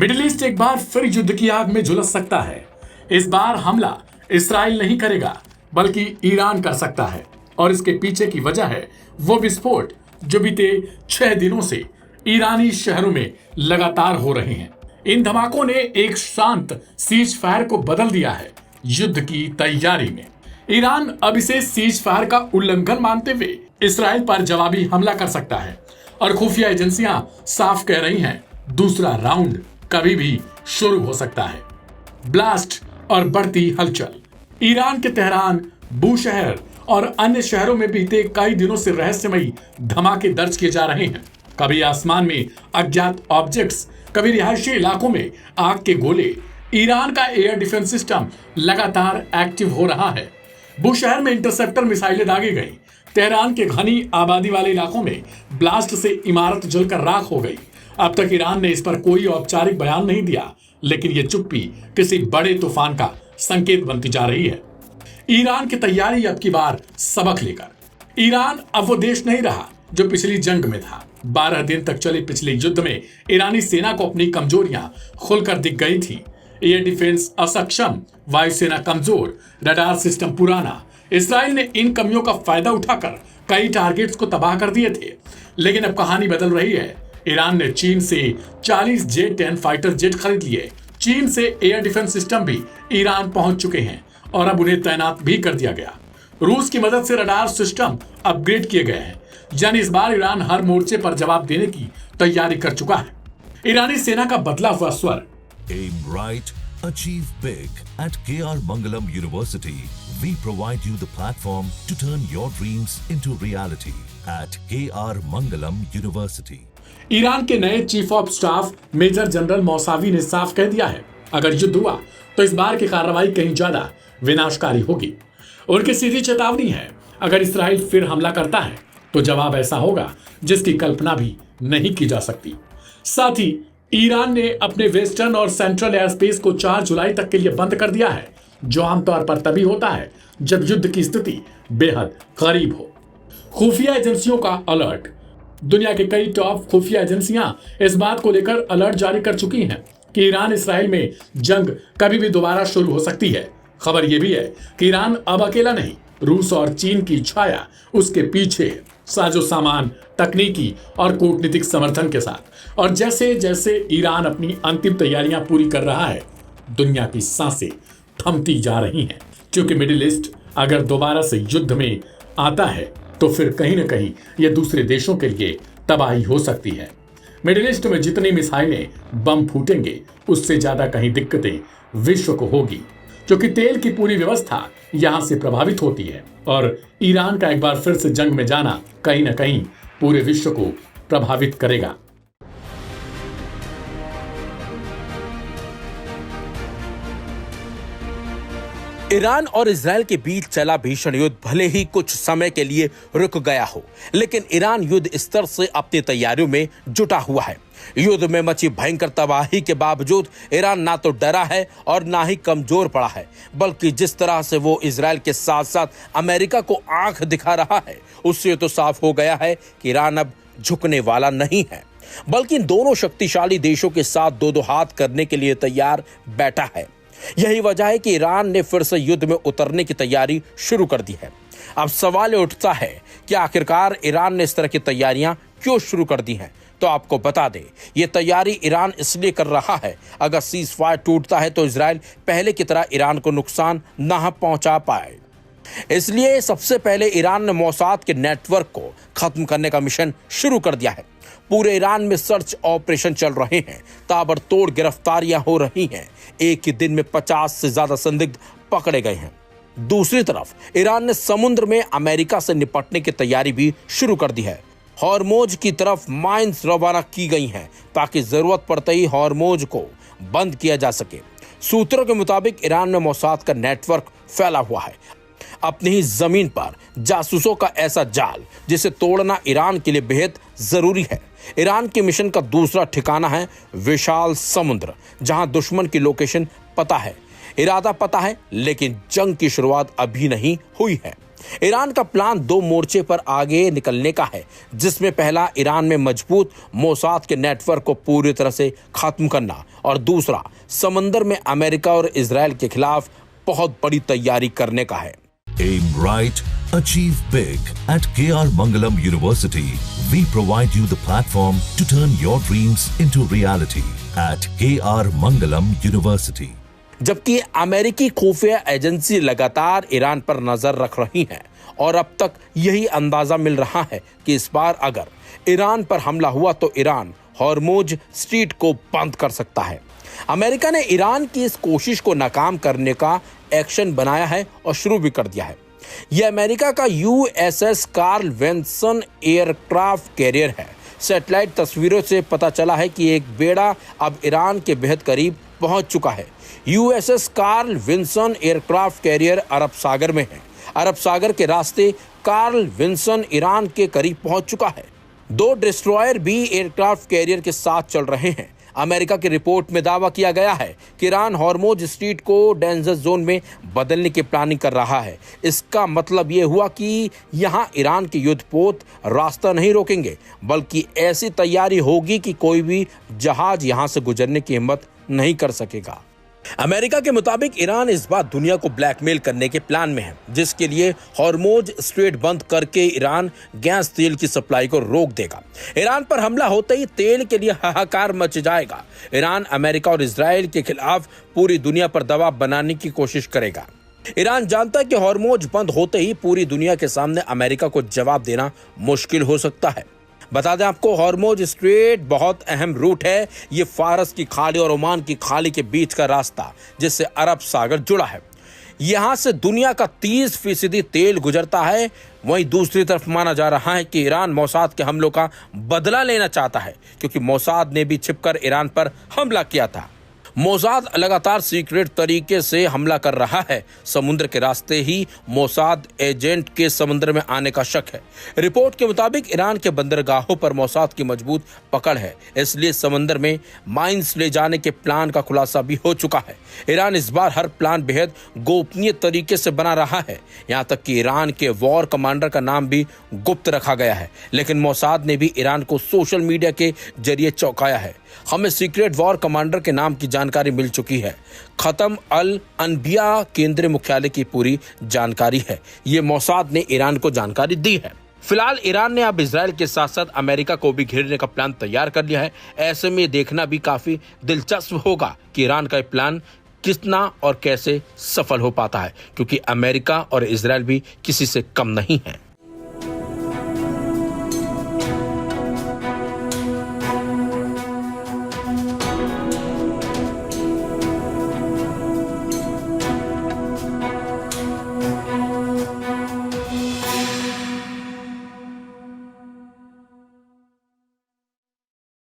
Middle east एक बार फिर युद्ध की आग में झुलस सकता है। इस बार हमला इसराइल नहीं करेगा बल्कि ईरान कर सकता है और इसके पीछे की वजह है वो विस्फोट जो बीते 6 दिनों से ईरानी शहरों में लगातार हो रहे हैं। इन धमाकों ने एक शांत सीज फायर को बदल दिया है युद्ध की तैयारी में। ईरान अब इसे सीज फायर का उल्लंघन मानते हुए इसराइल पर जवाबी हमला कर सकता है और खुफिया एजेंसियां साफ कह रही हैं दूसरा राउंड कभी भी शुरू हो सकता है। ब्लास्ट और बढ़ती हलचल। ईरान के तेहरान, बूशहर और अन्य शहरों में बीते कई दिनों से रहस्यमयी धमाके दर्ज किए जा रहे हैं। कभी आसमान में अज्ञात ऑब्जेक्ट्स, कभी रिहायशी इलाकों में आग के गोले। ईरान का एयर डिफेंस सिस्टम लगातार एक्टिव हो रहा है। बूशहर में इंटरसेप्टर मिसाइलें दागी गई। तेहरान के घनी आबादी वाले इलाकों में ब्लास्ट से इमारत जलकर राख हो गई। अब तक ईरान ने इस पर कोई औपचारिक बयान नहीं दिया, लेकिन यह चुप्पी किसी बड़े तूफान का संकेत बनती जा रही है। ईरान की तैयारी अब की बार सबक लेकर। ईरान अब वो देश नहीं रहा जो पिछली जंग में था। 12 दिन तक चले पिछले युद्ध में ईरानी सेना को अपनी कमजोरियां खुलकर दिख गई थी। एयर डिफेंस असक्षम, वायुसेना कमजोर, रडार सिस्टम पुराना। इसराइल ने इन कमियों का फायदा उठाकर कई टारगेट्स को तबाह कर दिए थे। लेकिन अब कहानी बदल रही है। ईरान ने चीन से 40 J-10 फाइटर जेट खरीद लिए। चीन से एयर डिफेंस सिस्टम भी ईरान पहुंच चुके हैं और अब उन्हें तैनात भी कर दिया गया। रूस की मदद से रडार सिस्टम अपग्रेड किए गए हैं। यानी इस बार ईरान हर मोर्चे पर जवाब देने की तैयारी कर चुका है। ईरानी सेना का बदला हुआ स्वर। Aim right, achieve big. At KR Mangalam University, we provide you the platform to turn your dreams into reality. At KR Mangalam University. Iran के नए chief of staff major general Mousavi ने साफ कह दिया है, अगर युद्ध हुआ तो इस बार की कार्रवाई कहीं ज्यादा विनाशकारी होगी। उनकी सीधी चेतावनी है, अगर इसराइल फिर हमला करता है तो जवाब ऐसा होगा जिसकी कल्पना भी नहीं की जा सकती। साथ ही ईरान ने अपने वेस्टर्न और सेंट्रल एयर स्पेस को 4 जुलाई तक के लिए बंद कर दिया है, जो आमतौर पर तभी होता है जब युद्ध की स्थिति बेहद करीब हो। खुफिया एजेंसियों का अलर्ट। दुनिया के कई टॉप खुफिया एजेंसियां इस बात को लेकर अलर्ट जारी कर चुकी हैं कि ईरान इसराइल में जंग कभी भी दोबारा शुरू हो सकती है। खबर यह भी है कि ईरान अब अकेला नहीं, रूस और चीन की छाया उसके पीछे है, साजो सामान, तकनीकी और कूटनीतिक समर्थन के साथ। और जैसे जैसे ईरान अपनी अंतिम तैयारियां पूरी कर रहा है, दुनिया की सांसें थमती जा रही हैं, क्योंकि मिडिल ईस्ट अगर दोबारा से युद्ध में आता है तो फिर कहीं ना कहीं यह दूसरे देशों के लिए तबाही हो सकती है। मिडिल ईस्ट में जितनी मिसाइलें, बम फूटेंगे, उससे ज्यादा कहीं दिक्कतें विश्व को होगी, क्योंकि तेल की पूरी व्यवस्था यहां से प्रभावित होती है और ईरान का एक बार फिर से जंग में जाना कहीं ना कहीं पूरे विश्व को प्रभावित करेगा। ईरान और इजराइल के बीच चला भीषण युद्ध भले ही कुछ समय के लिए रुक गया हो, लेकिन ईरान युद्ध स्तर से अपनी तैयारियों में जुटा हुआ है। युद्ध में मची भयंकर तबाही के बावजूद ईरान ना तो डरा है और ना ही कमजोर पड़ा है, बल्कि जिस तरह से वो इजराइल के साथ साथ अमेरिका को आंख दिखा रहा है, उससे तो साफ हो गया है कि ईरान अब झुकने वाला नहीं है, बल्कि इन दोनों शक्तिशाली देशों के साथ दो दो हाथ करने के लिए तैयार बैठा है। यही वजह है कि ईरान ने फिर से युद्ध में उतरने की तैयारी शुरू कर दी है। अब सवाल उठता है कि आखिरकार ईरान ने इस तरह की तैयारियां क्यों शुरू कर दी हैं? तो आपको बता दें, यह तैयारी ईरान इसलिए कर रहा है, अगर सीज फायर टूटता है तो इजराइल पहले की तरह ईरान को नुकसान न पहुंचा पाए। इसलिए सबसे पहले ईरान ने मोसाद के नेटवर्क को खत्म करने का मिशन शुरू कर दिया है। पूरे ईरान में सर्च ऑपरेशन चल रहे हैं, ताबड़तोड़ गिरफ्तारियां हो रही हैं। एक ही दिन में 50 से ज्यादा संदिग्ध पकड़े गए हैं। दूसरी तरफ ईरान ने समुद्र में अमेरिका से निपटने की तैयारी भी शुरू कर दी है। हॉर्मोज की तरफ माइंस रवाना की गई हैं ताकि जरूरत पड़ते ही हॉर्मोज को बंद किया जा सके। सूत्रों के मुताबिक ईरान में मोसाद का नेटवर्क फैला हुआ है। अपनी ही जमीन पर जासूसों का ऐसा जाल जिसे तोड़ना ईरान के लिए बेहद जरूरी है। ईरान के मिशन का दूसरा ठिकाना है विशाल समुद्र, जहां दुश्मन की लोकेशन पता है। इरादा पता है, लेकिन जंग की शुरुआत अभी नहीं हुई है। ईरान का प्लान 2 मोर्चे पर आगे निकलने का है, जिसमें पहला ईरान में मजबूत मोसाद के नेटवर्क को पूरी तरह से खत्म करना और दूसरा समंदर में अमेरिका और इजराइल के खिलाफ बहुत बड़ी तैयारी करने का है। Aim right, achieve big. At KR Mangalam University, we provide you the platform to turn your dreams into reality. At KR Mangalam University. जबकि अमेरिकी खुफिया एजेंसी लगातार ईरान पर नजर रख रही हैं और अब तक यही अंदाजा मिल रहा है कि इस बार अगर ईरान पर हमला हुआ तो ईरान हॉर्मुज स्ट्रीट को बंद कर सकता है। अमेरिका ने ईरान की इस कोशिश को नाकाम करने का एक्शन बनाया है और शुरू भी कर दिया है। यह अमेरिका का USS Carl Vinson aircraft carrier है। सैटेलाइट तस्वीरों से पता चला है कि एक बेड़ा अब ईरान के बेहद करीब पहुंच चुका है। USS Carl Vinson aircraft carrier Arab Sagar में है। अरब सागर के रास्ते कार्ल विंसन ईरान के करीब पहुंच चुका है। 2 डिस्ट्रॉयर भी एयरक्राफ्ट कैरियर के साथ चल रहे हैं। अमेरिका की रिपोर्ट में दावा किया गया है कि ईरान हॉर्मुज स्ट्रीट को डेंजर जोन में बदलने की प्लानिंग कर रहा है। इसका मतलब ये हुआ कि यहां ईरान के युद्धपोत रास्ता नहीं रोकेंगे, बल्कि ऐसी तैयारी होगी कि कोई भी जहाज यहां से गुजरने की हिम्मत नहीं कर सकेगा। अमेरिका के मुताबिक ईरान इस बार दुनिया को ब्लैकमेल करने के प्लान में है, जिसके लिए हॉर्मुज स्ट्रेट बंद करके ईरान गैस तेल की सप्लाई को रोक देगा। ईरान पर हमला होते ही तेल के लिए हाहाकार मच जाएगा। ईरान अमेरिका और इजराइल के खिलाफ पूरी दुनिया पर दबाव बनाने की कोशिश करेगा। ईरान जानता है कि हॉर्मुज बंद होते ही पूरी दुनिया के सामने अमेरिका को जवाब देना मुश्किल हो सकता है। बता दें आपको, हॉर्मुज स्ट्रेट बहुत अहम रूट है। ये फारस की खाड़ी और ओमान की खाड़ी के बीच का रास्ता जिससे अरब सागर जुड़ा है। यहां से दुनिया का 30% तेल गुजरता है। वहीं दूसरी तरफ माना जा रहा है कि ईरान मोसाद के हमलों का बदला लेना चाहता है, क्योंकि मोसाद ने भी छिपकर ईरान पर हमला किया था। मोसाद लगातार सीक्रेट तरीके से हमला कर रहा है। समुद्र के रास्ते ही मोसाद एजेंट के समुद्र में आने का शक है। रिपोर्ट के मुताबिक ईरान के बंदरगाहों पर मोसाद की मजबूत पकड़ है, इसलिए समंदर में माइंस ले जाने के प्लान का खुलासा भी हो चुका है। ईरान इस बार हर प्लान बेहद गोपनीय तरीके से बना रहा है। यहाँ तक कि ईरान के वॉर कमांडर का नाम भी गुप्त रखा गया है, लेकिन मोसाद ने भी ईरान को सोशल मीडिया के जरिए चौंकाया है। हमें सीक्रेट वॉर कमांडर के नाम की जानकारी मिल चुकी है। खत्म अल अनबिया केंद्रीय मुख्यालय की पूरी जानकारी है। ये मोसाद ने ईरान को जानकारी दी है। फिलहाल ईरान ने अब इजराइल के साथ साथ अमेरिका को भी घेरने का प्लान तैयार कर लिया है। ऐसे में देखना भी काफी दिलचस्प होगा कि ईरान का प्लान कितना और कैसे सफल हो पाता है, क्योंकि अमेरिका और इजराइल भी किसी से कम नहीं है।